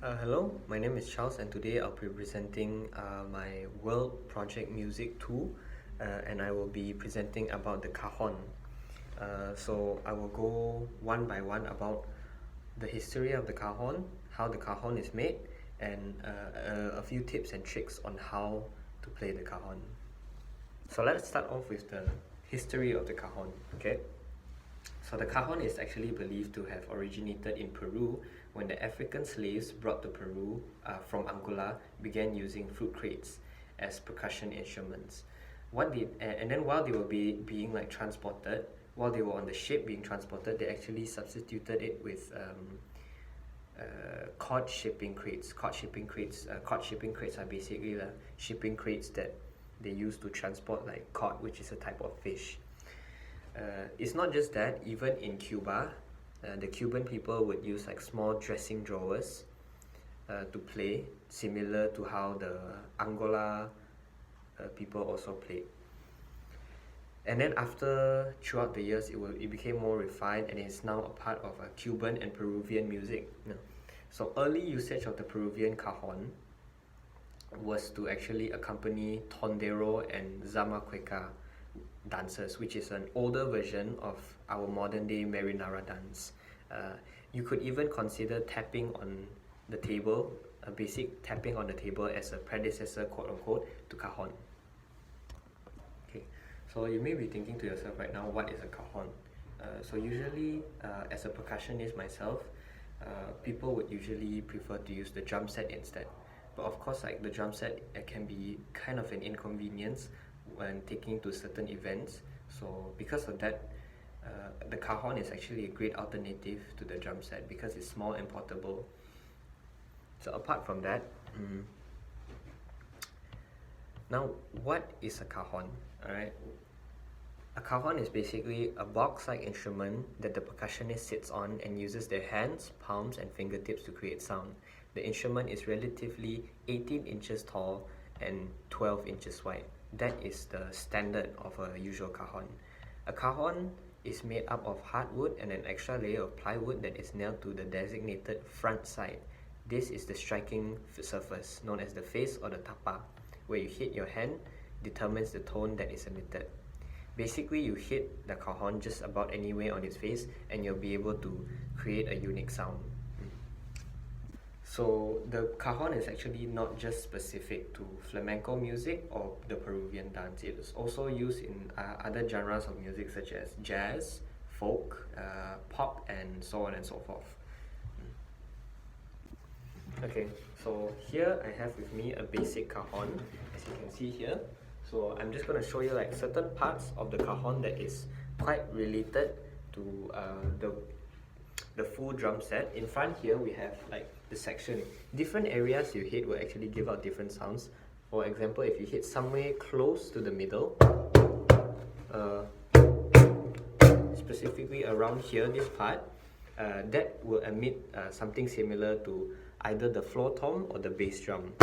Hello, my name is Charles, and today I'll be presenting my World Project Music 2, and I will be presenting about the cajon. So I will go one by one about the history of the cajon, how the cajon is made, and a few tips and tricks on how to play the cajon. So let's start off with the history of the cajon, okay? So the cajon is actually believed to have originated in Peru when the African slaves brought to Peru from Angola began using fruit crates as percussion instruments. And then while they were being like transported, while they were on the ship being transported, they actually substituted it with cod shipping crates. Cod shipping crates are basically the shipping crates that they use to transport like cod, which is a type of fish. It's not just that, even in Cuba, the Cuban people would use like small dressing drawers to play, similar to how the Angola people also played. And then throughout the years, it became more refined and is now a part of Cuban and Peruvian music. So early usage of the Peruvian cajon was to actually accompany tondero and zamacueca dances, which is an older version of our modern day marinara dance. You could even consider tapping on the table, a basic tapping on the table, as a predecessor, quote unquote, to cajon. Okay, so you may be thinking to yourself right now, what is a cajon? So usually, as a percussionist myself, people would usually prefer to use the drum set instead. But of course, like the drum set, it can be kind of an inconvenience when taking to certain events. So because of that, the cajon is actually a great alternative to the drum set because it's small and portable. So apart from that, now what is a cajon? Alright, a cajon is basically a box-like instrument that the percussionist sits on and uses their hands, palms, and fingertips to create sound. The instrument is relatively 18 inches tall and 12 inches wide. That is the standard of a usual cajon. A cajon is made up of hardwood and an extra layer of plywood that is nailed to the designated front side. This is the striking surface, known as the face or the tapa, where you hit your hand determines the tone that is emitted. Basically, you hit the cajon just about anywhere on its face and you'll be able to create a unique sound. So the cajon is actually not just specific to flamenco music or the Peruvian dance. It is also used in other genres of music such as jazz, folk, pop, and so on and so forth. Okay, so here I have with me a basic cajon, as you can see here. So I'm just going to show you like certain parts of the cajon that is quite related to the full drum set. In front here we have like the section. Different areas you hit will actually give out different sounds. For example, if you hit somewhere close to the middle, specifically around here, this part, that will emit something similar to either the floor tom or the bass drum.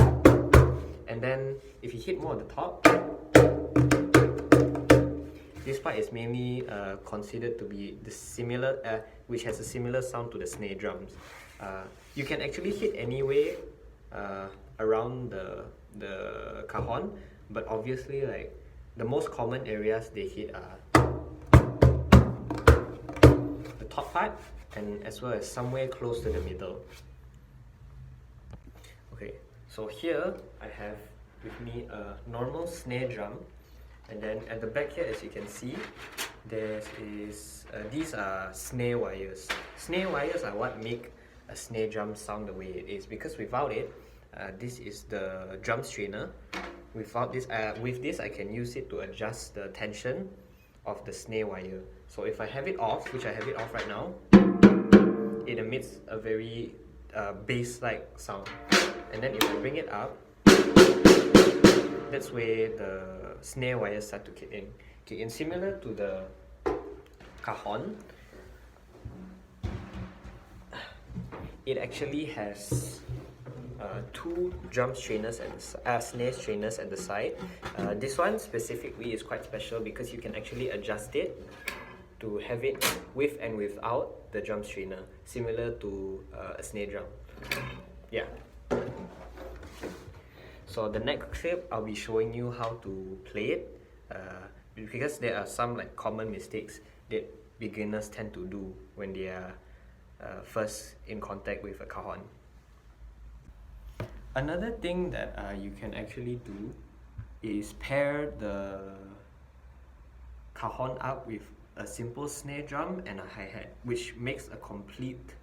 And then if you hit more at the top, this part is mainly considered to be the similar, which has a similar sound to the snare drums. You can actually hit anywhere around the cajon, but obviously, like the most common areas they hit are the top part and as well as somewhere close to the middle. Okay, so here I have with me a normal snare drum. And then at the back here, as you can see, these are snare wires. Snare wires are what make a snare drum sound the way it is, because without it, this is the drum strainer. Without this, with this, I can use it to adjust the tension of the snare wire. So if I have it off, which I have it off right now, it emits a very bass-like sound. And then if I bring it up, that's where the snare wires start to kick in. Similar to the cajon, it actually has two drum strainers and snare strainers at the side. This one specifically is quite special because you can actually adjust it to have it with and without the drum strainer, similar to a snare drum. yeah. So the next clip, I'll be showing you how to play it, because there are some like common mistakes that beginners tend to do when they are first in contact with a cajon. Another thing that you can actually do is pair the cajon up with a simple snare drum and a hi-hat, which makes a complete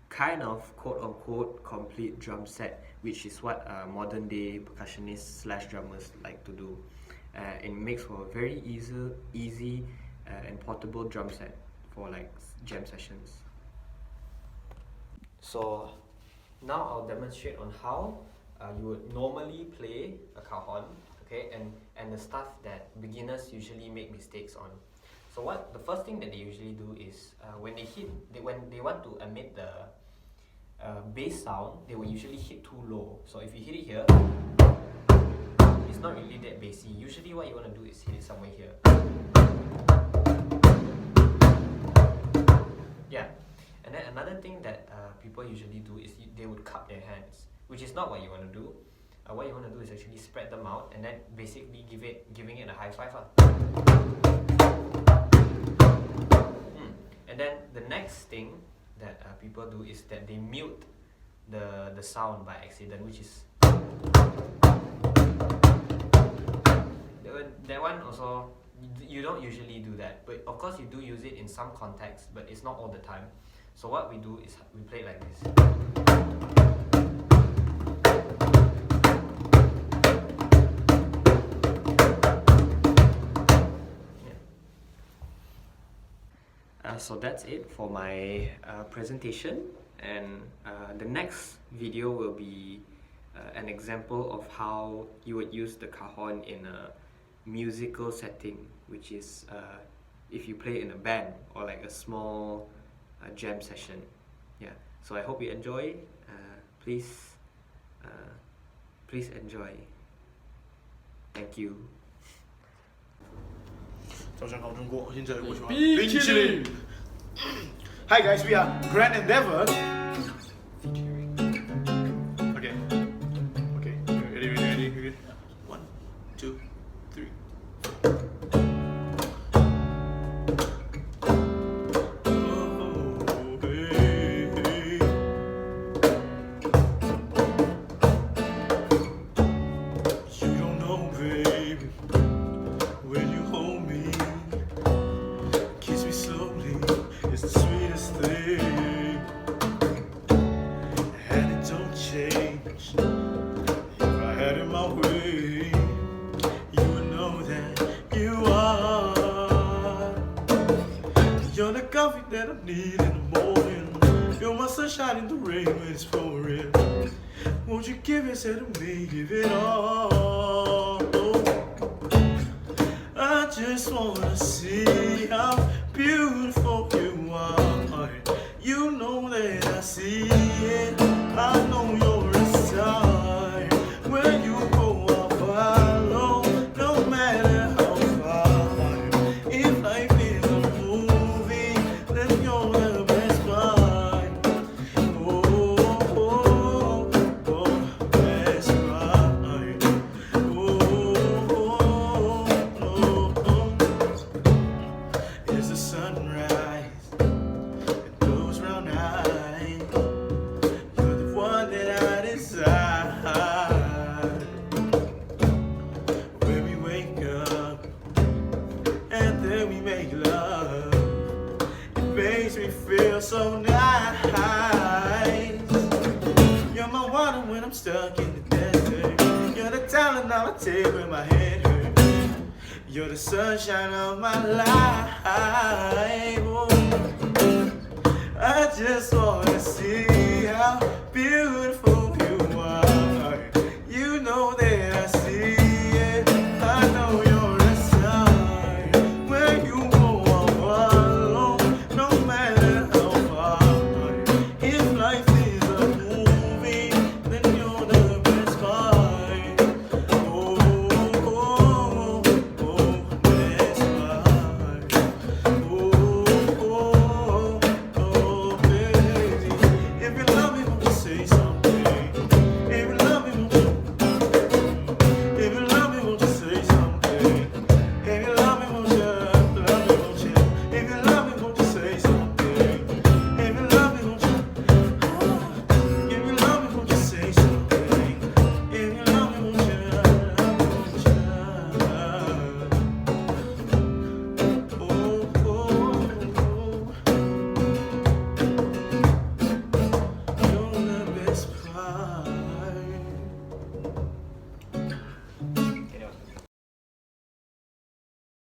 kind of quote-unquote complete drum set, which is what modern day percussionists / drummers like to do. It makes for a very easy and portable drum set for like jam sessions. So now I'll demonstrate on how you would normally play a cajon, okay, and the stuff that beginners usually make mistakes on. So the first thing that they usually do is when they want to emit the bass sound, they will usually hit too low. So if you hit it here, it's not really that bassy. Usually what you want to do is hit it somewhere here. Yeah. And then another thing that people usually do is they would cup their hands, which is not what you want to do. What you want to do is actually spread them out and then basically giving it a high five. And then the next thing that people do is that they mute the sound by accident, which is that one also. You don't usually do that, but of course you do use it in some context, but it's not all the time. So what we do is we play it like this. So that's it for my presentation, and the next video will be an example of how you would use the cajon in a musical setting, which is if you play in a band or like a small jam session. Yeah, so I hope you enjoy. Please enjoy. Thank you. 早上好，中国！现在我喜欢冰淇淋。Hi guys, we are Grand Endeavor. Okay, ready. 1, 2, 3. You don't know, baby, when you hold me, kiss me slowly, it's the sweetest thing, and it don't change. If I had it my way, you would know that you are. You're the coffee that I need in the morning. You're my sunshine in the rain when it's pouring. Won't you give it to me, give it all. I just wanna see how beautiful you are. You know that I see it. I know you're a star. When you go, I'll follow, no matter how far. If life is a movie, then you're the best part. Oh, best part. It's the sunrise and those round eyes. You're the one that I desire. When we wake up and then we make love, it makes me feel so nice. You're my water when I'm stuck in the desert. You're the talent I'ma take when my head hurts. You're the sunshine of my life. Oh, I just wanna see how beautiful